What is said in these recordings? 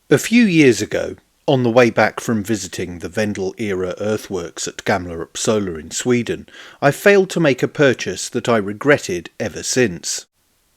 A few years ago, on the way back from visiting the Vendel-era earthworks at Gamla Uppsala in Sweden, I failed to make a purchase that I regretted ever since.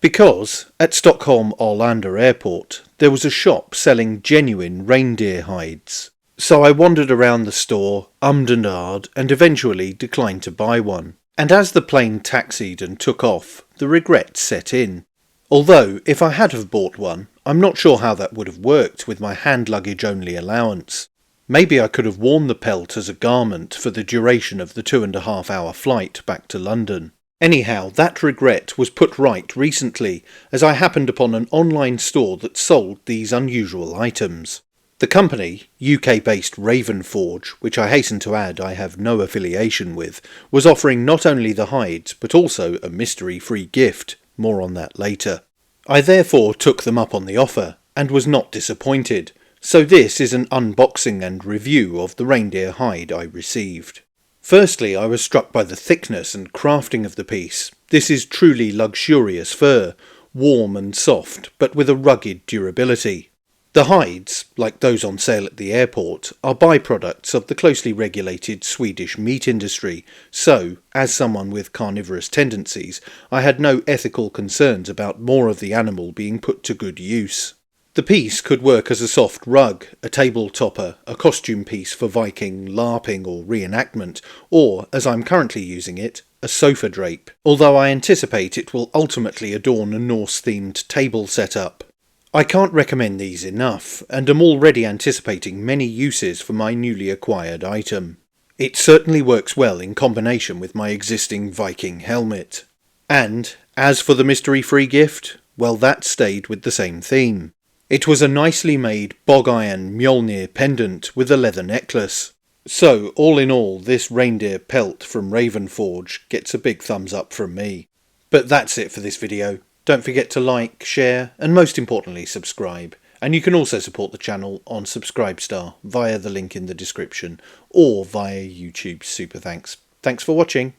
Because, at Stockholm Arlanda Airport, there was a shop selling genuine reindeer hides. So I wandered around the store, ummed and ahed, and eventually declined to buy one. And as the plane taxied and took off, the regret set in. Although, if I had have bought one, I'm not sure how that would have worked with my hand luggage only allowance. Maybe I could have worn the pelt as a garment for the duration of the 2.5-hour flight back to London. Anyhow, that regret was put right recently, as I happened upon an online store that sold these unusual items. The company, UK-based Ravenforge, which I hasten to add I have no affiliation with, was offering not only the hides but also a mystery-free gift. More on that later. I therefore took them up on the offer, and was not disappointed, so this is an unboxing and review of the reindeer hide I received. Firstly, I was struck by the thickness and crafting of the piece. This is truly luxurious fur, warm and soft, but with a rugged durability. The hides, like those on sale at the airport, are byproducts of the closely regulated Swedish meat industry, so, as someone with carnivorous tendencies, I had no ethical concerns about more of the animal being put to good use. The piece could work as a soft rug, a table topper, a costume piece for Viking LARPing or reenactment, or, as I'm currently using it, a sofa drape, although I anticipate it will ultimately adorn a Norse-themed table setup. I can't recommend these enough, and am already anticipating many uses for my newly acquired item. It certainly works well in combination with my existing Viking helmet. And, as for the mystery-free gift, well, that stayed with the same theme. It was a nicely made bog-iron Mjolnir pendant with a leather necklace. So, all in all, this reindeer pelt from Ravenforge gets a big thumbs up from me. But that's it for this video. Don't forget to like, share, and most importantly subscribe. And you can also support the channel on Subscribestar via the link in the description or via YouTube's Super Thanks. Thanks for watching.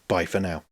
Bye for now.